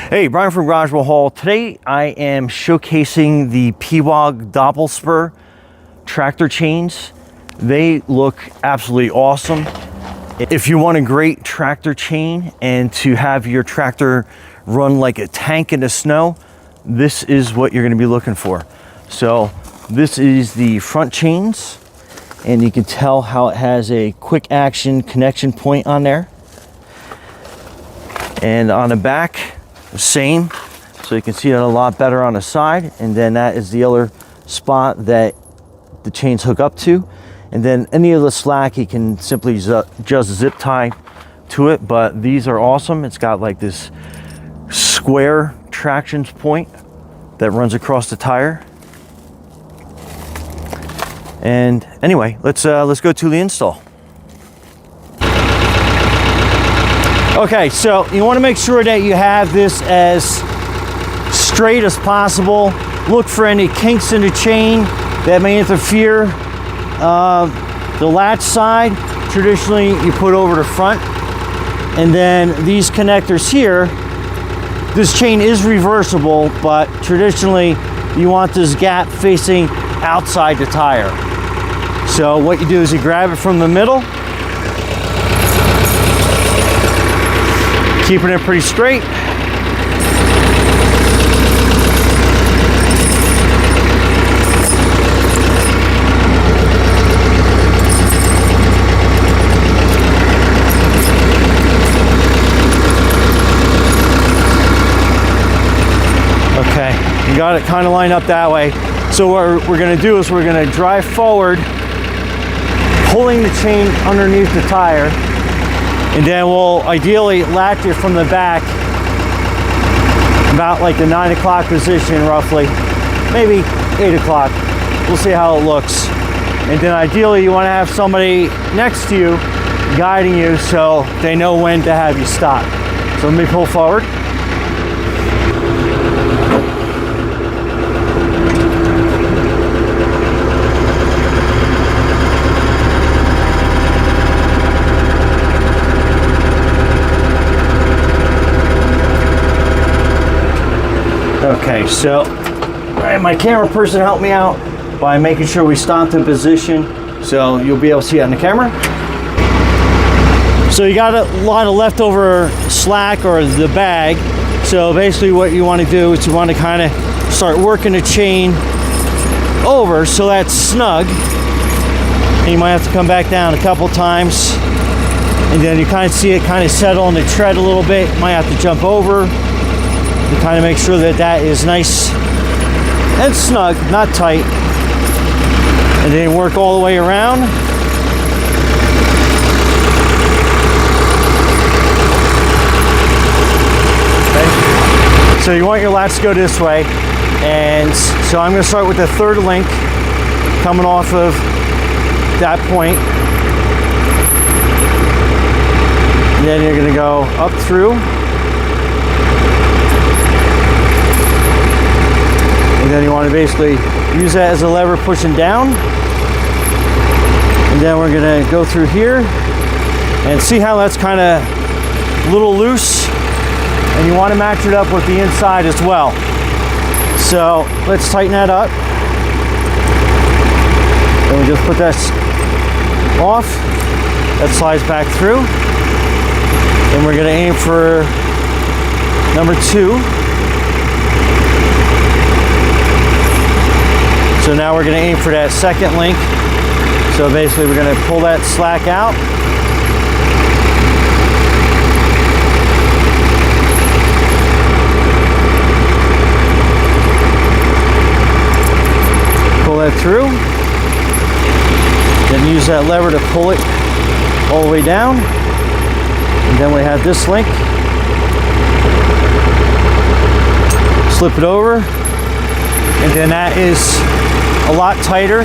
Hey, Brian from Garage Wheel Haul. Today I am showcasing the pewag dopplespur tractor chains. They look absolutely awesome. If you want a great tractor chain and to have your tractor run like a tank in the snow, this is what you're going to be looking for. So this is the front chains, and you can tell how it has a quick action connection point on there. And on the back, the same. So you can see it a lot better on the side. And then that is the other spot that the chains hook up to. And then any of the slack, you can simply just zip tie to it. But these are awesome. It's got like this square traction point that runs across the tire. And anyway, let's go to the install. Okay, so you want to make sure that you have this as straight as possible. Look for any kinks in the chain that may interfere. The latch side, traditionally you put over the front. And then these connectors here, this chain is reversible, but traditionally you want this gap facing outside the tire. So what you do is you grab it from the middle, keeping it pretty straight. Okay, you got it kind of lined up that way. So what we're going to do is we're going to drive forward, pulling the chain underneath the tire. And then we'll ideally latch it from the back about like the 9 o'clock position roughly, maybe 8 o'clock. We'll see how it looks. And then ideally you want to have somebody next to you guiding you so they know when to have you stop. So let me pull forward. Okay, so my camera person helped me out by making sure we stopped in position, so you'll be able to see it on the camera. So you got a lot of leftover slack or the bag. So basically what you want to do is you want to kind of start working the chain over so that's snug. And you might have to come back down a couple times. And then you kind of see it kind of settle in the tread a little bit. You might have to jump over. To kind of make sure that that is nice and snug, not tight. And then work all the way around. Okay. So you want your latch to go this way. And so I'm going to start with the third link coming off of that point. And then you're going to go up through. And then you want to basically use that as a lever pushing down. And then we're going to go through here and see how that's kind of a little loose. And you want to match it up with the inside as well. So let's tighten that up. And we just put that off. That slides back through. And we're going to aim for number 2. So now we're going to aim for that second link. So basically we're going to pull that slack out. Pull that through. Then use that lever to pull it all the way down. And then we have this link. Slip it over. And then that is a lot tighter,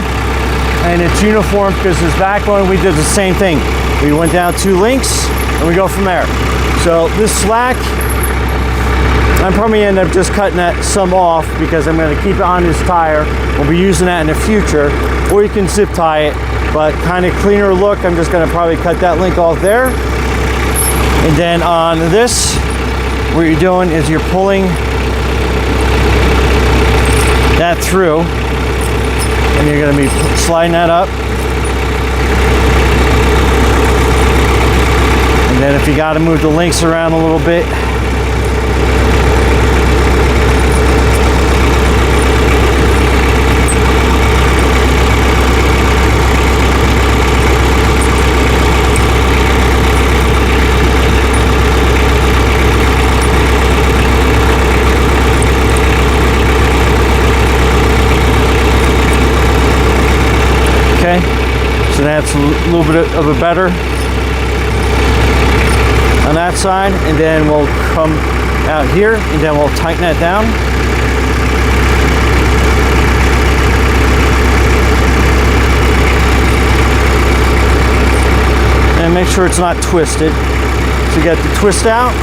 and it's uniform because this back one we did the same thing. We went down 2 links and we go from there. So this slack, I'm probably end up just cutting that some off because I'm going to keep it on this tire. We'll be using that in the future, or you can zip tie it, but kind of cleaner look. I'm just going to probably cut that link off there. And then on this, what you're doing is you're pulling that through, and you're going to be sliding that up. And then if you got to move the links around a little bit, okay, so that's a little bit of a better on that side, and then we'll come out here and then we'll tighten that down. And make sure it's not twisted. So you get the twist out.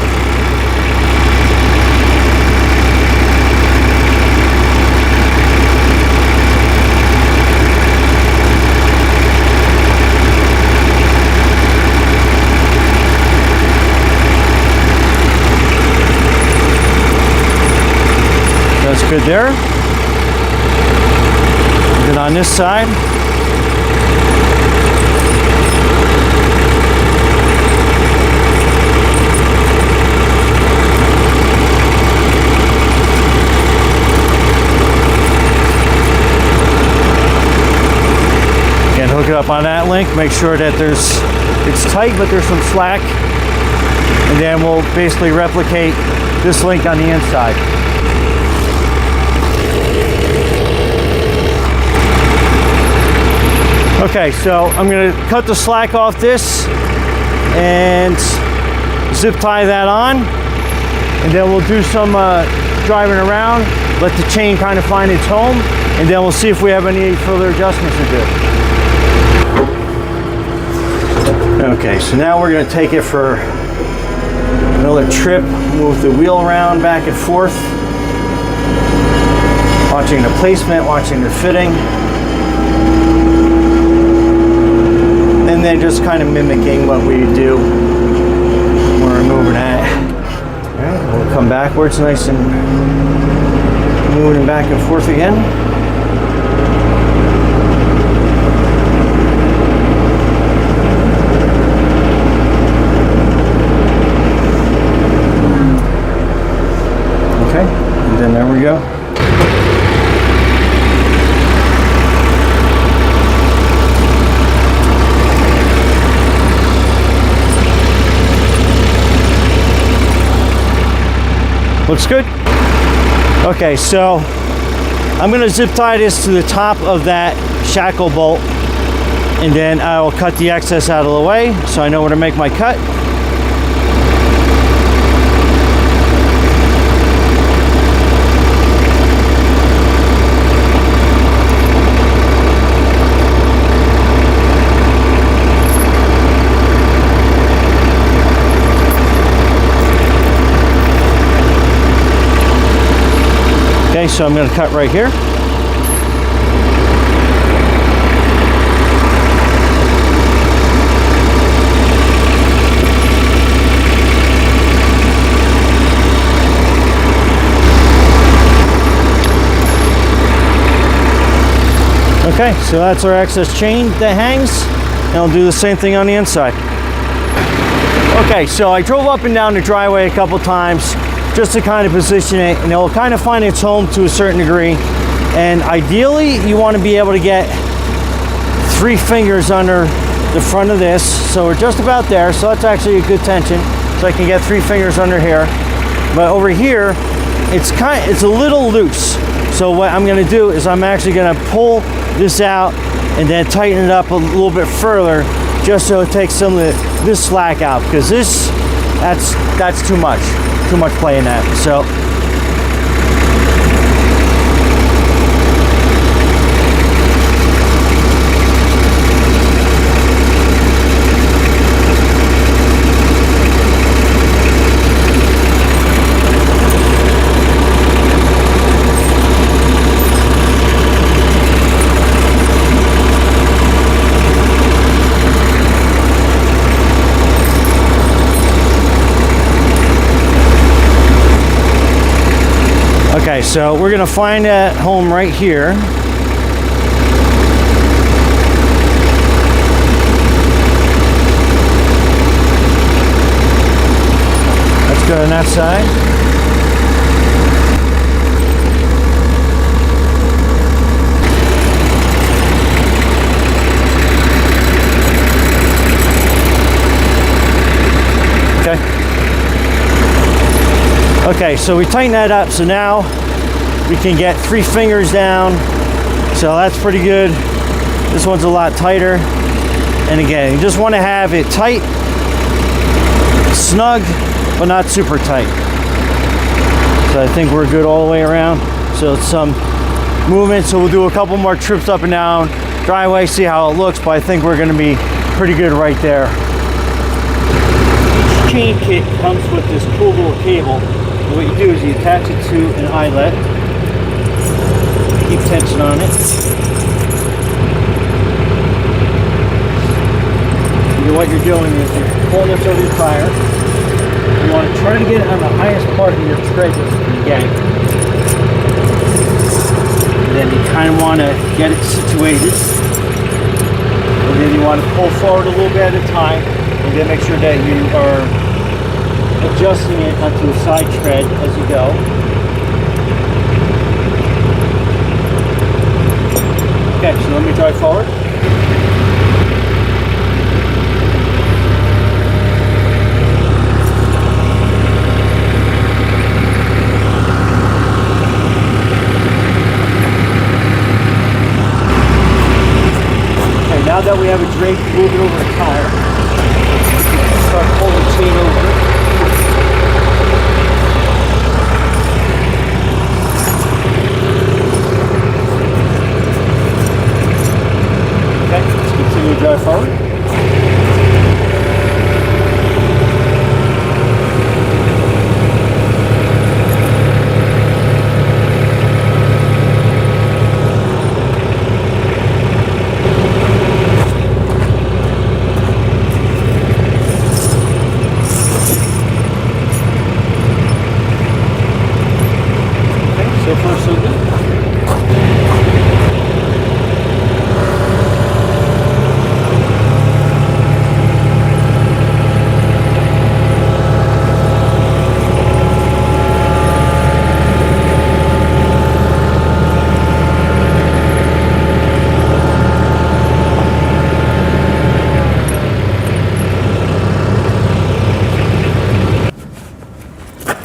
That's good there. And then on this side, again, hook it up on that link. Make sure that it's tight, but there's some slack. And then we'll basically replicate this link on the inside. Okay, so I'm going to cut the slack off this and zip tie that on, and then we'll do some driving around, let the chain kind of find its home, and then we'll see if we have any further adjustments to do. Okay, so now we're going to take it for another trip, move the wheel around back and forth, watching the placement, watching the fitting. And then just kind of mimicking what we do when we're moving that. All right, we'll come backwards, nice and moving back and forth again. Okay, and then there we go. Looks good. Okay, so I'm going to zip tie this to the top of that shackle bolt, and then I will cut the excess out of the way so I know where to make my cut. Okay, so I'm going to cut right here. Okay, so that's our excess chain that hangs, and I'll do the same thing on the inside. Okay, so I drove up and down the driveway a couple times just to kind of position it, and it will kind of find its home to a certain degree. And ideally, you want to be able to get 3 fingers under the front of this. So we're just about there, so that's actually a good tension. So I can get 3 fingers under here. But over here, it's a little loose. So what I'm going to do is I'm actually going to pull this out and then tighten it up a little bit further, just so it takes some of this slack out, because that's too much play in that. So Okay, so we're gonna find that home right here. Let's go on that side. Okay, so we tighten that up, so now we can get 3 fingers down, so that's pretty good. This one's a lot tighter, and again, you just want to have it tight, snug, but not super tight. So I think we're good all the way around. So it's some movement, so we'll do a couple more trips up and down, driveway, see how it looks, but I think we're going to be pretty good right there. Each chain kit comes with this cool little cable. What you do is you attach it to an eyelet, keep tension on it. What you're doing is you're pulling this over your tire. You want to try to get it on the highest part of your tread that you can get. And then you kind of want to get it situated. And then you want to pull forward a little bit at a time, and then make sure that you are adjusting it onto a side tread as you go. Okay, so let me drive forward. Okay, now that we have a drake moving over a tire, start pulling the chain over. Drive forward. Okay, so far so good.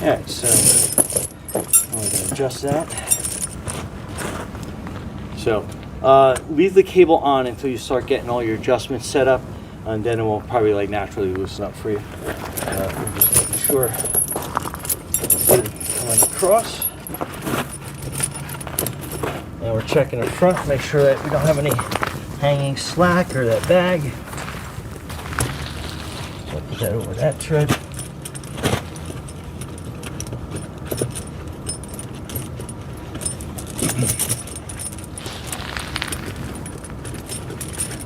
Alright, so I'm going to adjust that. So leave the cable on until you start getting all your adjustments set up, and then it will probably like naturally loosen up for you. We're just making sure it's coming across. And we're checking the front, make sure that we don't have any hanging slack or that bag. So put that over that tread.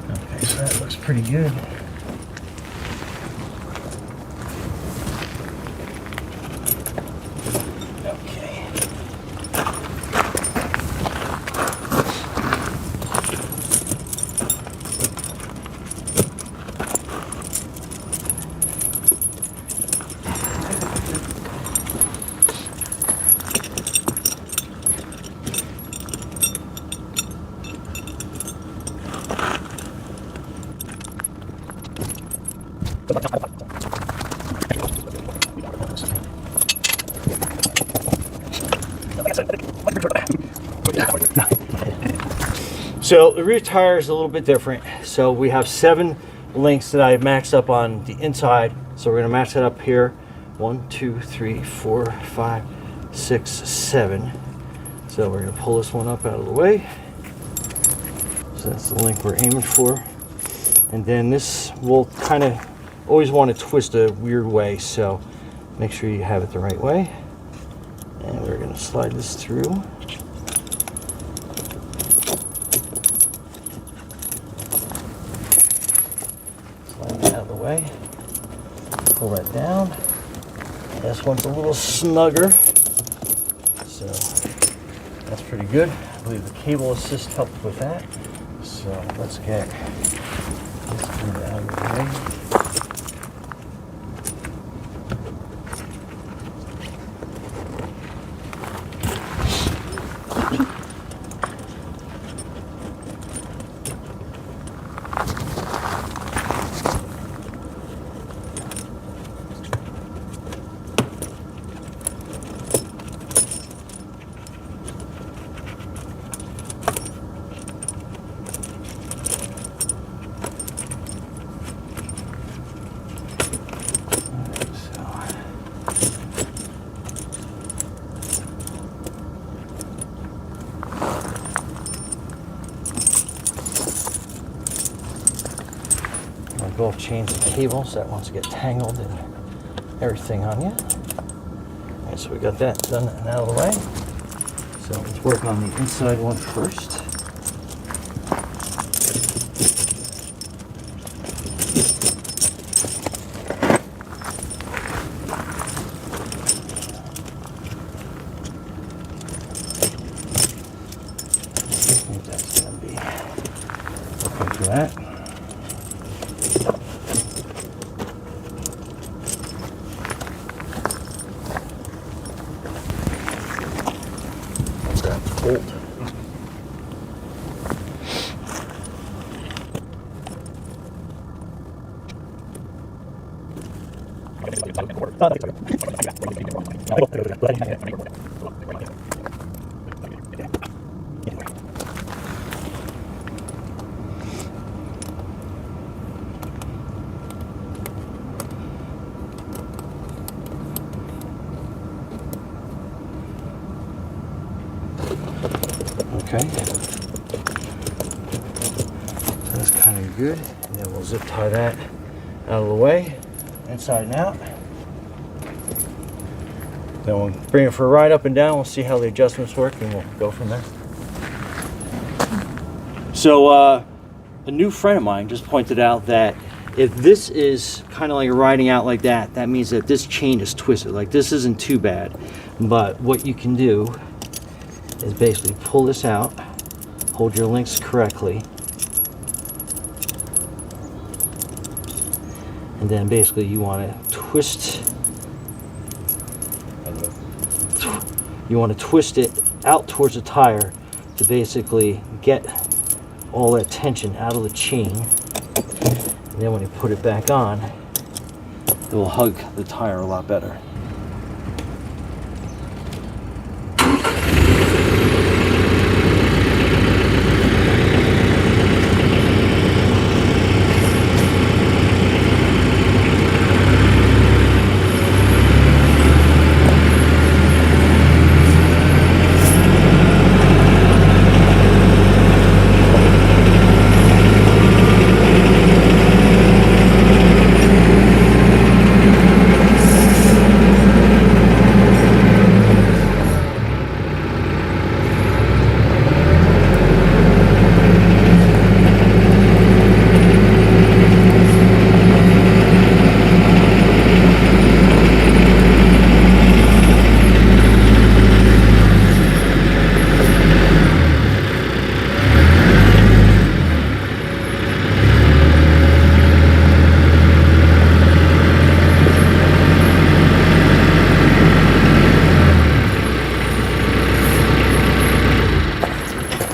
Okay, so that looks pretty good. Okay. So the rear tire is a little bit different. So we have 7 links that I matched up on the inside. So we're going to match that up here. 1, 2, 3, 4, 5, 6, 7. So we're going to pull this one up out of the way. So that's the link we're aiming for. And then this will kind of always want to twist a weird way. So make sure you have it the right way. And we're going to slide this through. Slide it out of the way. Pull that down. This one's a little snugger. So that's pretty good. I believe the cable assist helped with that. So let's get this thing out of the way. Both chains of cables that wants to get tangled and everything on you. All right, so we got that done and out of the way. So let's work on the inside one first. I think that's going to be okay for that. Bolt. Okay, so that's kind of good. And then we'll zip tie that out of the way, inside and out. Then we'll bring it for a ride up and down. We'll see how the adjustments work, and we'll go from there. So a new friend of mine just pointed out that if this is kind of like riding out like that, that means that this chain is twisted. Like, this isn't too bad, but what you can do is basically pull this out, hold your links correctly, and then basically you want to twist it out towards the tire to basically get all that tension out of the chain, and then when you put it back on, it will hug the tire a lot better.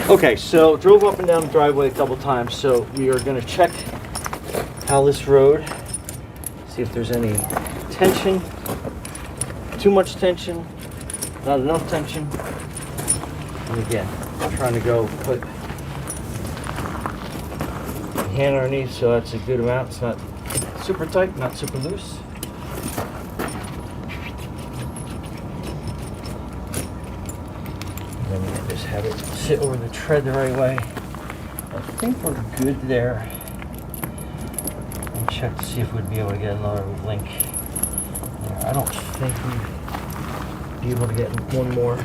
Okay, so drove up and down the driveway a couple times, so we are going to check how this rode, see if there's any tension, too much tension, not enough tension. And again, I'm trying to go put the hand underneath, so that's a good amount. It's not super tight, not super loose. And then we just have it sit over the tread the right way. I think we're good there. And check to see if we'd be able to get another link there. I don't think we'd be able to get one more.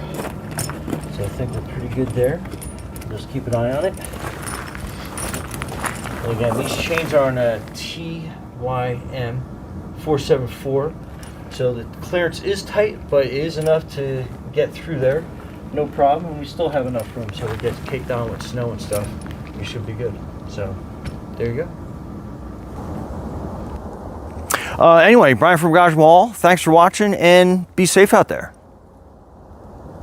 So I think we're pretty good there. Just keep an eye on it. And again, these chains are on a TYM 474. So the clearance is tight, but it is enough to get through there, no problem. And we still have enough room, so it gets caked down with snow and stuff. We should be good. So there you go. Anyway, Brian from Garage Mall, thanks for watching, and be safe out there.